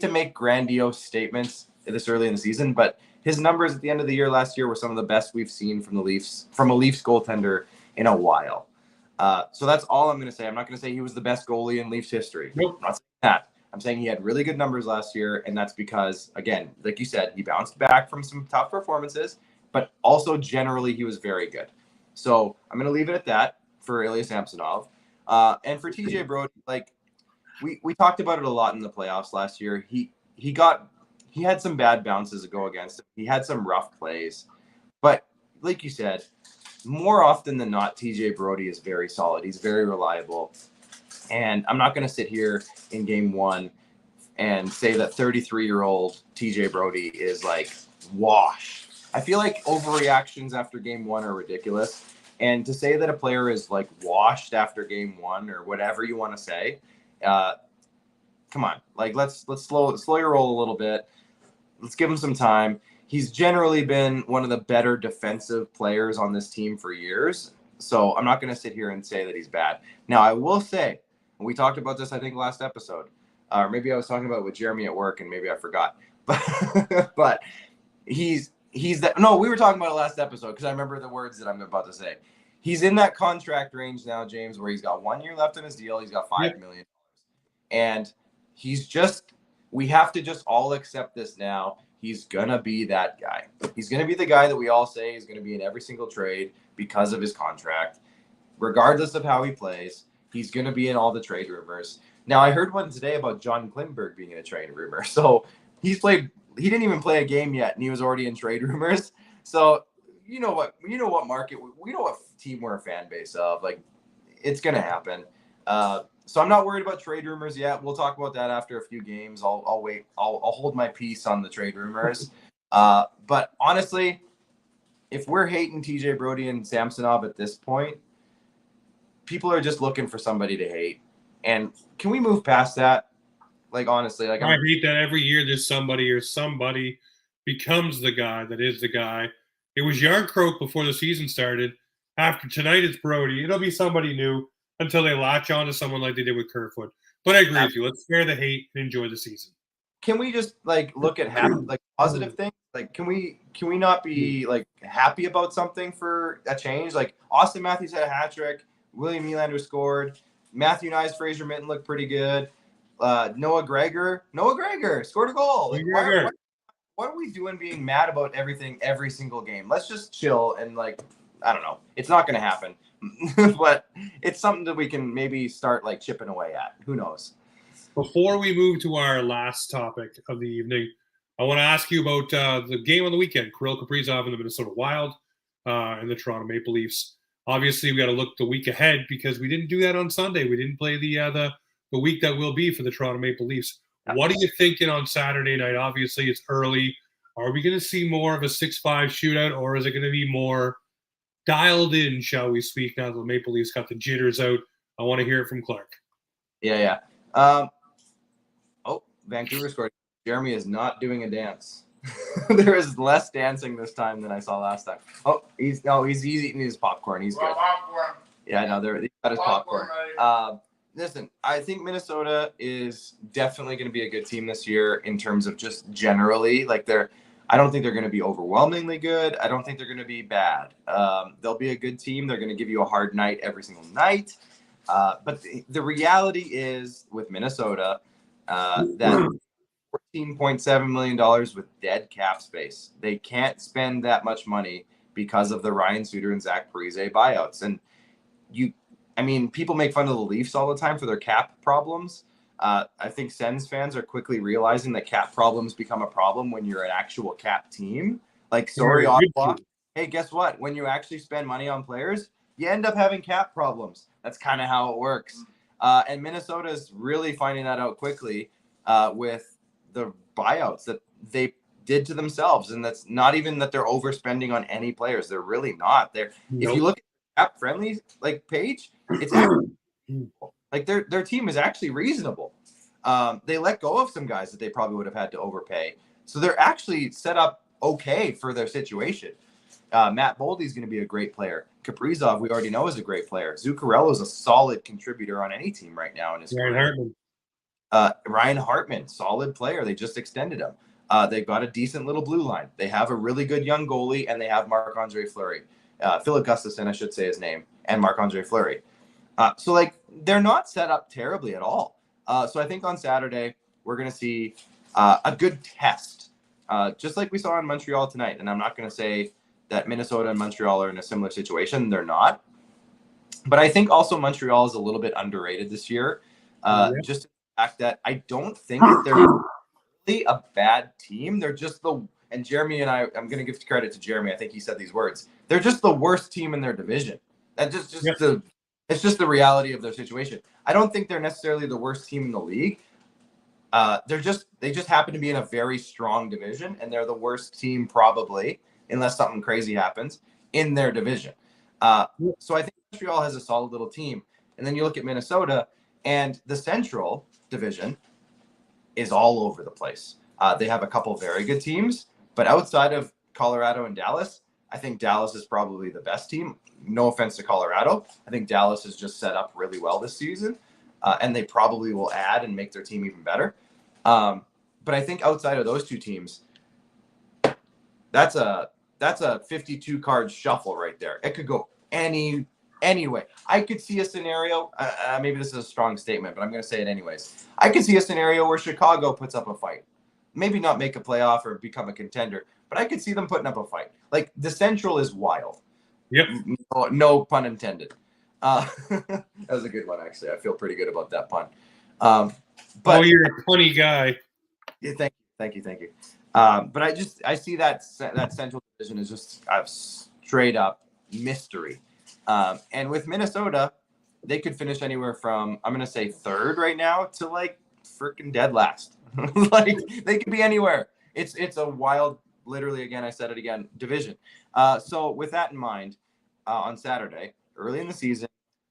to make grandiose statements this early in the season, but his numbers at the end of the year last year were some of the best we've seen from a Leafs goaltender in a while. So that's all I'm going to say. I'm not going to say he was the best goalie in Leafs history. Nope. I'm not saying that. I'm saying he had really good numbers last year, and that's because, again, like you said, he bounced back from some tough performances, but also generally he was very good. So I'm going to leave it at that for Ilya Samsonov. And for TJ Brodie, we talked about it a lot in the playoffs last year. He had some bad bounces to go against him. He had some rough plays. But like you said, more often than not, TJ Brodie is very solid. He's very reliable. And I'm not going to sit here in game one and say that 33-year-old TJ Brodie is washed. I feel like overreactions after game one are ridiculous. And to say that a player is washed after game one or whatever you want to say, come on. Let's slow your roll a little bit. Let's give him some time. He's generally been one of the better defensive players on this team for years. So I'm not going to sit here and say that he's bad. Now, I will say, and we talked about this, I think, last episode, or maybe I was talking about it with Jeremy at work and maybe I forgot. But we were talking about it last episode because I remember the words that I'm about to say. He's in that contract range now, James, where he's got 1 year left in his deal. He's got $5 million. And we have to just all accept this now. He's going to be that guy. He's going to be the guy that we all say is going to be in every single trade because of his contract. Regardless of how he plays, he's going to be in all the trade rumors. Now, I heard one today about John Klingberg being in a trade rumor. So he didn't even play a game yet, and he was already in trade rumors. So you know what market, we know what team we're a fan base of. It's going to happen. So I'm not worried about trade rumors yet. We'll talk about that after a few games. I'll wait. I'll hold my peace on the trade rumors. But honestly, if we're hating TJ Brodie and Samsonov at this point, people are just looking for somebody to hate. And can we move past that? Honestly, I hate that every year there's somebody becomes the guy that is the guy. It was Yarncroke before the season started. After tonight, it's Brodie. It'll be somebody new until they latch on to someone like they did with Kerfoot. But I agree with you. Let's spare the hate and enjoy the season. Can we just look at positive things? Can we not be happy about something for a change? Austin Matthews had a hat trick. William Nylander scored. Matthew Knies, Fraser Minten looked pretty good. Noah Gregor scored a goal. What are we doing being mad about everything every single game? Let's just chill and I don't know. It's not going to happen. But it's something that we can maybe start chipping away at. Who knows? Before we move to our last topic of the evening, I want to ask you about the game on the weekend. Kirill Kaprizov and the Minnesota Wild and the Toronto Maple Leafs. Obviously, we got to look the week ahead because we didn't do that on Sunday. We didn't play the week that will be for the Toronto Maple Leafs. What are you thinking on Saturday night? Obviously, it's early. Are we going to see more of a 6-5 shootout, or is it going to be more dialed in, shall we speak, now that the Maple Leafs got the jitters out? I want to hear it from Clark. Yeah. Vancouver scored. Jeremy is not doing a dance. There is less dancing this time than I saw last time. Oh, he's eating his popcorn. He's good. Popcorn. Yeah, no, he's got his popcorn. Listen, I think Minnesota is definitely going to be a good team this year in terms of just generally. Like I don't think they're going to be overwhelmingly good. I don't think they're going to be bad. They'll be a good team. They're going to give you a hard night every single night. But the reality is with Minnesota that $14.7 million with dead cap space. They can't spend that much money because of the Ryan Suter and Zach Parise buyouts. And people make fun of the Leafs all the time for their cap problems. I think Sens fans are quickly realizing that cap problems become a problem when you're an actual cap team. Like, sorry, Ottawa. Hey, guess what? When you actually spend money on players, you end up having cap problems. That's kind of how it works. And Minnesota's really finding that out quickly with the buyouts that they did to themselves. And that's not even that they're overspending on any players. They're really not. If you look at cap friendly page, it's actually like their team is actually reasonable. They let go of some guys that they probably would have had to overpay. So they're actually set up okay for their situation. Matt Boldy's going to be a great player. Kaprizov, we already know, is a great player. Zuccarello is a solid contributor on any team right now in his career. Ryan Hartman, solid player. They just extended him. They've got a decent little blue line. They have a really good young goalie, and they have Marc-Andre Fleury. Philip Gustafson, I should say his name, and Marc-Andre Fleury. So they're not set up terribly at all. So I think on Saturday, we're going to see a good test, just like we saw in Montreal tonight. And I'm not going to say that Minnesota and Montreal are in a similar situation. They're not. But I think also Montreal is a little bit underrated this year. Just the fact that I don't think that they're really a bad team. They're just and Jeremy and I'm going to give credit to Jeremy. I think he said these words. They're just the worst team in their division. That's it's just the reality of their situation. I don't think they're necessarily the worst team in the league. They just happen to be in a very strong division, and they're the worst team probably, unless something crazy happens, in their division. So I think Montreal has a solid little team. And then you look at Minnesota, and the Central Division is all over the place. They have a couple very good teams, but outside of Colorado and Dallas, I think Dallas is probably the best team. No offense to Colorado. I think Dallas is just set up really well this season, and they probably will add and make their team even better. But I think outside of those two teams, that's a 52-card shuffle right there. It could go any way. I could see a scenario, maybe this is a strong statement, but I'm going to say it anyways. I could see a scenario where Chicago puts up a fight. Maybe not make a playoff or become a contender, but I could see them putting up a fight. Like, the Central is wild. Yep. No pun intended. That was a good one, actually. I feel pretty good about that pun. But you're a funny guy. Yeah, thank you. But I see that Central Division is just a straight up mystery. And with Minnesota, they could finish anywhere from, I'm going to say third right now, to freaking dead last. They could be anywhere. It's a wild, literally, again, I said it again, division. So with that in mind, on Saturday, early in the season,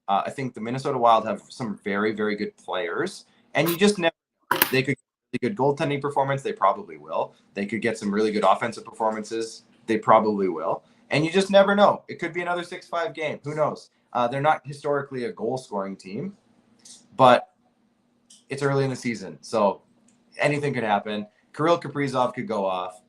I think the Minnesota Wild have some very, very good players. And you just never know. They could get a good goaltending performance. They probably will. They could get some really good offensive performances. They probably will. And you just never know. It could be another 6-5 game. Who knows? They're not historically a goal-scoring team, but it's early in the season. So anything could happen. Kirill Kaprizov could go off.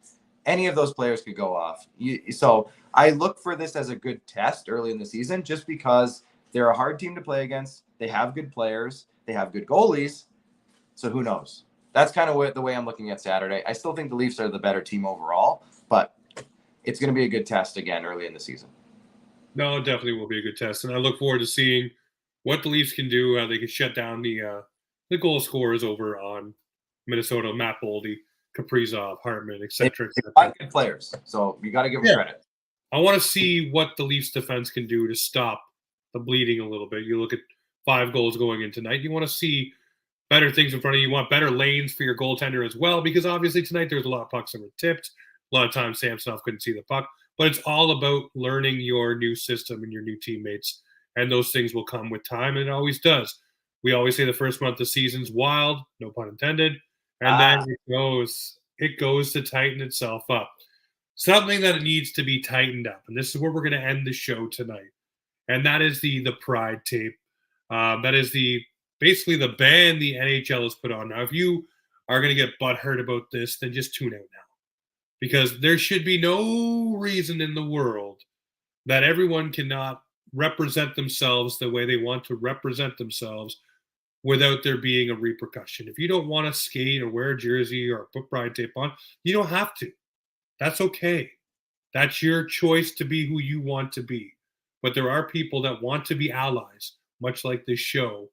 Any of those players could go off. So I look for this as a good test early in the season just because they're a hard team to play against. They have good players. They have good goalies. So who knows? That's kind of the way I'm looking at Saturday. I still think the Leafs are the better team overall, but it's going to be a good test again early in the season. No, it definitely will be a good test. And I look forward to seeing what the Leafs can do, how they can shut down the goal scorers over on Minnesota, Matt Boldy, Kaprizov, Hartman, etc. Good players, so you got to give them credit. I want to see what the Leafs defense can do to stop the bleeding a little bit. You look at 5 goals going in tonight. You want to see better things in front of you. You want better lanes for your goaltender as well, because obviously tonight there's a lot of pucks that were tipped. A lot of times Samsonov couldn't see the puck. But it's all about learning your new system and your new teammates. And those things will come with time, and it always does. We always say the first month of the season's wild, no pun intended. And then it goes to tighten itself up. Something that needs to be tightened up. And this is where we're going to end the show tonight. And that is the pride tape. That is basically the ban the NHL has put on. Now, if you are going to get butthurt about this, then just tune out now. Because there should be no reason in the world that everyone cannot represent themselves the way they want to represent themselves without there being a repercussion. If you don't want to skate or wear a jersey or put pride tape on, you don't have to. That's okay. That's your choice to be who you want to be. But there are people that want to be allies, much like this show,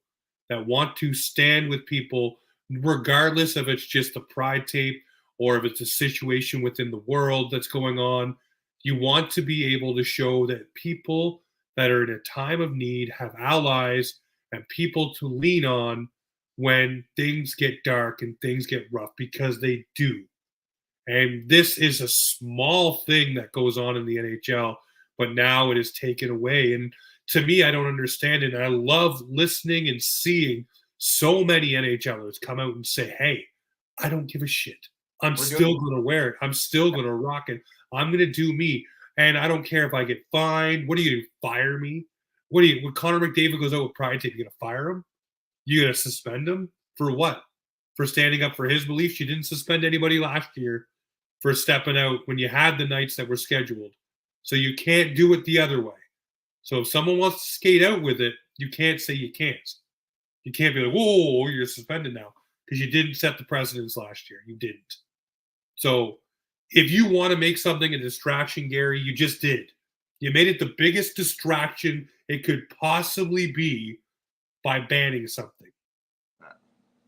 that want to stand with people, regardless if it's just the pride tape or if it's a situation within the world that's going on. You want to be able to show that people that are in a time of need have allies and people to lean on when things get dark and things get rough, because they do. And this is a small thing that goes on in the NHL, but now it is taken away. And to me, I don't understand it. And I love listening and seeing so many NHLers come out and say, hey, I don't give a shit. I'm still going to wear it. I'm still going to rock it. I'm going to do me. And I don't care if I get fined. What are you going to fire me? When Connor McDavid goes out with pride tape, you going to fire him? You going to suspend him? For what? For standing up for his beliefs? You didn't suspend anybody last year for stepping out when you had the nights that were scheduled. So you can't do it the other way. So if someone wants to skate out with it, you can't say you can't. You can't be like, whoa, you're suspended now, because you didn't set the precedence last year. You didn't. So if you want to make something a distraction, Gary, you just did. You made it the biggest distraction it could possibly be by banning something.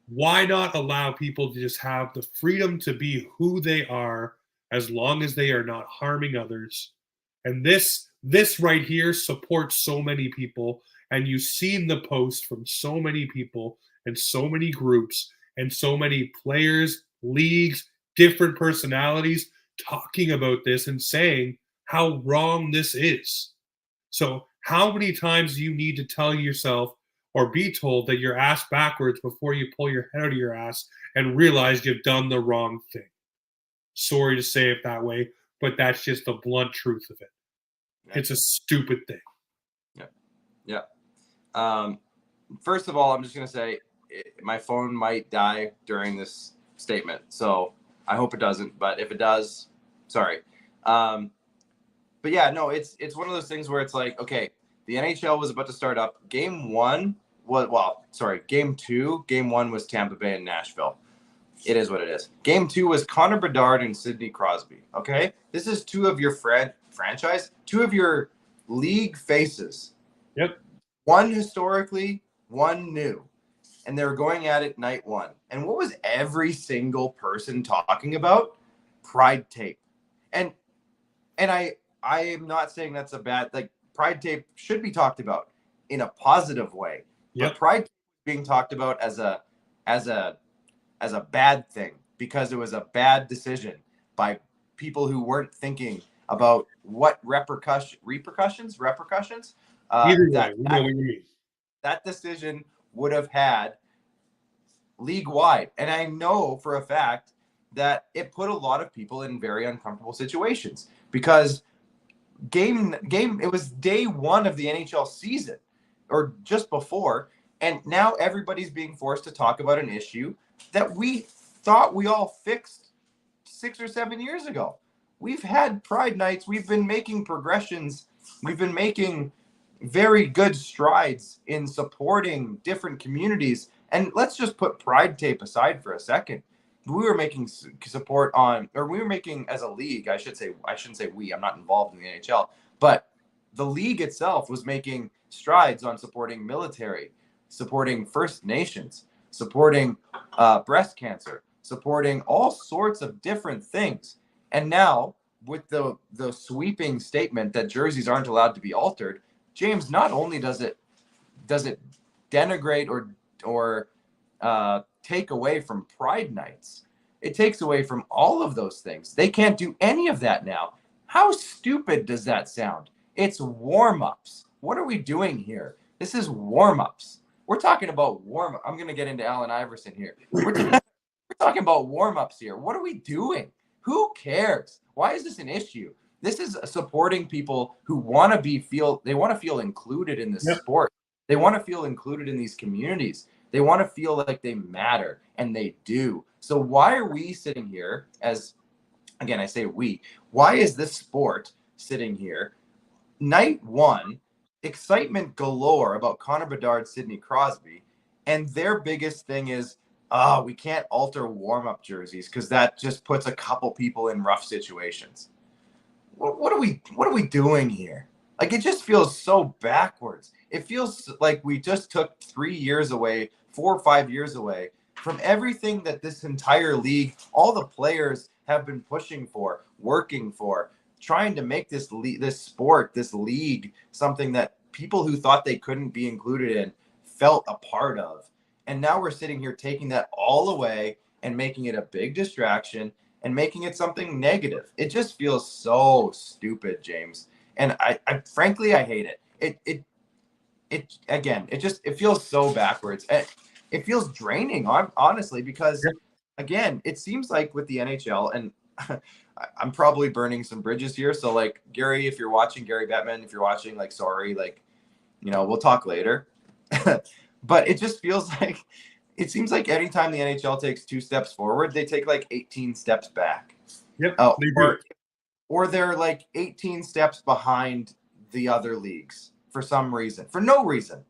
Why not allow people to just have the freedom to be who they are, as long as they are not harming others? And this right here supports so many people. And you've seen the posts from so many people and so many groups and so many players, leagues, different personalities talking about this and saying how wrong this is. So how many times do you need to tell yourself or be told that you're ass backwards before you pull your head out of your ass and realize you've done the wrong thing? Sorry to say it that way, but that's just the blunt truth of it. It's a stupid thing. Yeah. First of all, I'm just going to say my phone might die during this statement. So I hope it doesn't. But if it does, sorry. But yeah, no, it's one of those things where it's like, okay, the NHL was about to start up. Game 2. Game 1 was Tampa Bay and Nashville. It is what it is. Game 2 was Connor Bedard and Sidney Crosby. Okay? This is two of your franchise, two of your league faces. Yep. One historically, one new. And they were going at it night one. And what was every single person talking about? Pride tape. And I am not saying that's a bad, like, pride tape should be talked about in a positive way. Yep. But pride tape being talked about as a bad thing, because it was a bad decision by people who weren't thinking about what repercussions. Either way, we know what you mean. That decision would have had league wide, and I know for a fact that it put a lot of people in very uncomfortable situations, because it was day one of the NHL season, or just before, and now everybody's being forced to talk about an issue that we thought we all fixed 6 or 7 years ago. We've had pride nights. We've been making progressions. We've been making very good strides in supporting different communities. And let's just put pride tape aside for a second. We were making support on, or we were making as a league, I shouldn't say we, I'm not involved in the NHL, but the league itself was making strides on supporting military, supporting First Nations, supporting breast cancer, supporting all sorts of different things. And now, with the sweeping statement that jerseys aren't allowed to be altered, James, not only does it denigrate or take away from Pride Nights, it takes away from all of those things. They can't do any of that now. How stupid does that sound? It's warm-ups. What are we doing here? This is warm-ups. We're talking about warm-up. I'm going to get into Allen Iverson here. We're talking talking about warm-ups here. What are we doing? Who cares? Why is this an issue? This is supporting people who want to feel included in this sport. They want to feel included in these communities. They want to feel like they matter, and they do. So why are we sitting here as, again, I say we, why is this sport sitting here? Night one, excitement galore about Connor Bedard, Sidney Crosby, and their biggest thing is, we can't alter warm-up jerseys because that just puts a couple people in rough situations. What are we doing here? Like, it just feels so backwards. It feels like we just took 4 or 5 years away from everything that this entire league, all the players have been pushing for, working for, trying to make this sport, this league, something that people who thought they couldn't be included in felt a part of. And now we're sitting here taking that all away and making it a big distraction and making it something negative. It just feels so stupid, James. And I frankly, I hate it. It feels so backwards. It feels draining, honestly, because again, it seems like with the NHL, and I'm probably burning some bridges here. So like, Gary, if you're watching, Gary Bettman, if you're watching, like, sorry, like, we'll talk later. But it just feels like, it seems like anytime the NHL takes 2 steps forward, they take like 18 steps back. Yep. Or they're like 18 steps behind the other leagues for some reason, for no reason.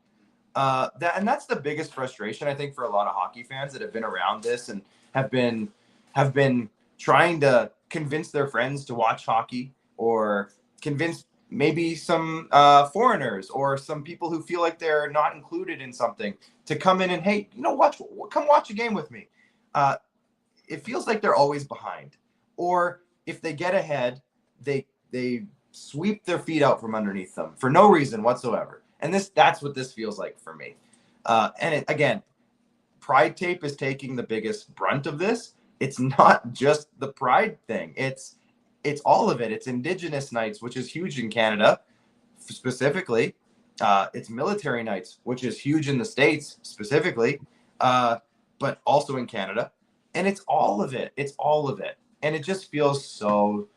That's the biggest frustration, I think, for a lot of hockey fans that have been around this and have been trying to convince their friends to watch hockey, or convince maybe some foreigners or some people who feel like they're not included in something to come in and, hey, come watch a game with me. It feels like they're always behind. Or if they get ahead, they sweep their feet out from underneath them for no reason whatsoever. And that's what this feels like for me. Again, Pride Tape is taking the biggest brunt of this. It's not just the Pride thing. It's all of it. It's Indigenous nights, which is huge in Canada, specifically. It's military nights, which is huge in the States, specifically, but also in Canada. And it's all of it. It's all of it. And it just feels so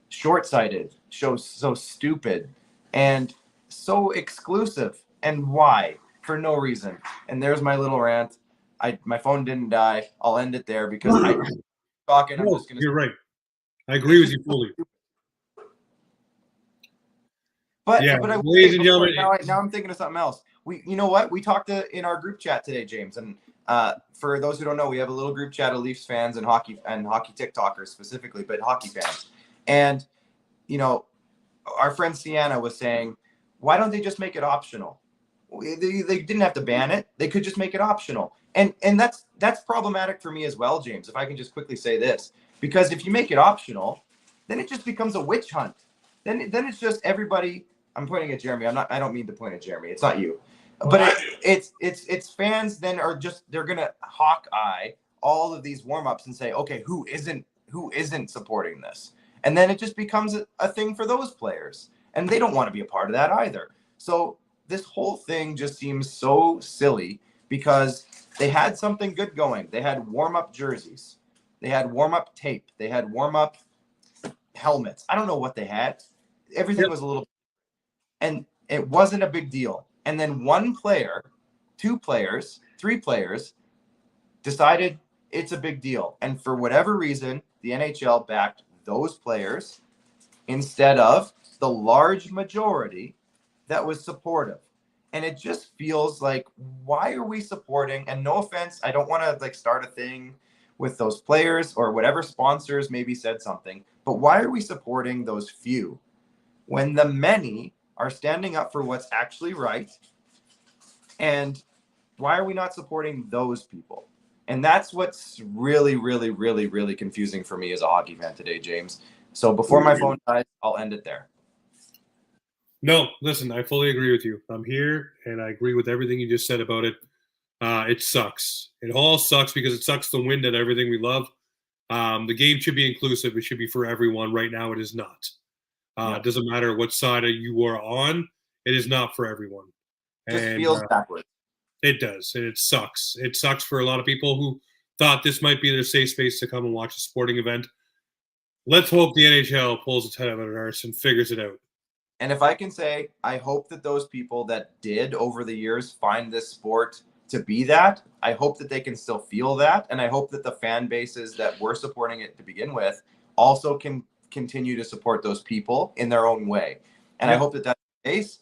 short-sighted, so stupid, and so exclusive. And why? For no reason. And there's my little rant. My phone didn't die. I'll end it there because I'm talking. I'm just gonna. You're right. I agree with you fully. But ladies and gentlemen, now I'm thinking of something else. You know what? We talked in our group chat today, James, and for those who don't know, we have a little group chat of Leafs fans and hockey TikTokers specifically, but hockey fans. And our friend Sienna was saying, why don't they just make it optional? They didn't have to ban it. They could just make it optional. And that's problematic for me as well, James, if I can just quickly say this. Because if you make it optional, then it just becomes a witch hunt. Then it's just everybody. I'm pointing at Jeremy. I don't mean to point at Jeremy. It's not you. But it's fans then they're gonna hawk-eye all of these warm-ups and say, okay, who isn't supporting this? And then it just becomes a thing for those players. And they don't want to be a part of that either. So this whole thing just seems so silly because they had something good going. They had warm-up jerseys. They had warm-up tape. They had warm-up helmets. I don't know what they had. Everything was a little, and it wasn't a big deal. And then one player, 2 players, 3 players decided it's a big deal. And for whatever reason, the NHL backed those players instead of the large majority that was supportive. And it just feels like, why are we supporting? And no offense, I don't want to start a thing with those players or whatever sponsors maybe said something, but why are we supporting those few when the many are standing up for what's actually right? And why are we not supporting those people? And that's what's really, really, really, really confusing for me as a hockey fan today, James. So before my phone dies, I'll end it there. No, listen, I fully agree with you. I'm here, and I agree with everything you just said about it. It sucks. It all sucks because it sucks the wind at everything we love. The game should be inclusive. It should be for everyone. Right now, it is not. It doesn't matter what side you are on. It is not for everyone. Just feels backwards. It does, and it sucks. It sucks for a lot of people who thought this might be their safe space to come and watch a sporting event. Let's hope the NHL pulls its head out of their arse and figures it out. And if I can say, I hope that those people that did over the years find this sport to be that, I hope that they can still feel that. And I hope that the fan bases that were supporting it to begin with also can continue to support those people in their own way. And I hope that that's the case.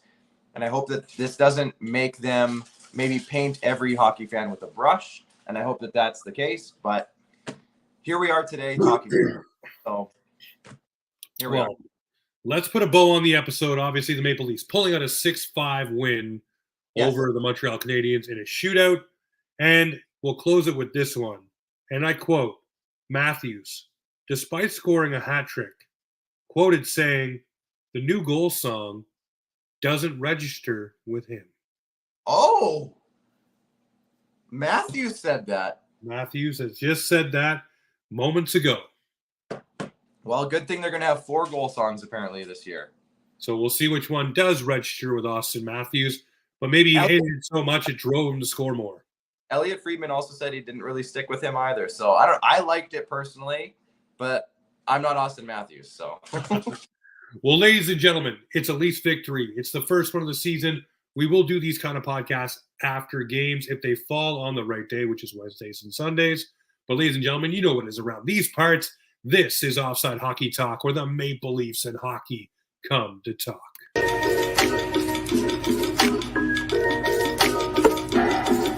And I hope that this doesn't make them maybe paint every hockey fan with a brush. And I hope that that's the case. But here we are today talking about it. So here we are. Let's put a bow on the episode. Obviously, the Maple Leafs pulling out a 6-5 win over the Montreal Canadiens in a shootout. And we'll close it with this one. And I quote, Matthews, despite scoring a hat trick, quoted saying, the new goal song doesn't register with him. Oh, Matthews said that. Matthews has just said that moments ago. Well, good thing they're going to have 4 goal songs apparently this year. So we'll see which one does register with Austin Matthews. But maybe he hated it so much it drove him to score more. Elliot Friedman also said he didn't really stick with him either. So I liked it personally, but I'm not Austin Matthews. So, well, ladies and gentlemen, it's a Leafs victory. It's the first one of the season. We will do these kind of podcasts after games if they fall on the right day, which is Wednesdays and Sundays. But ladies and gentlemen, you know what is around these parts. This is Offside Hockey Talk, where the Maple Leafs and hockey come to talk.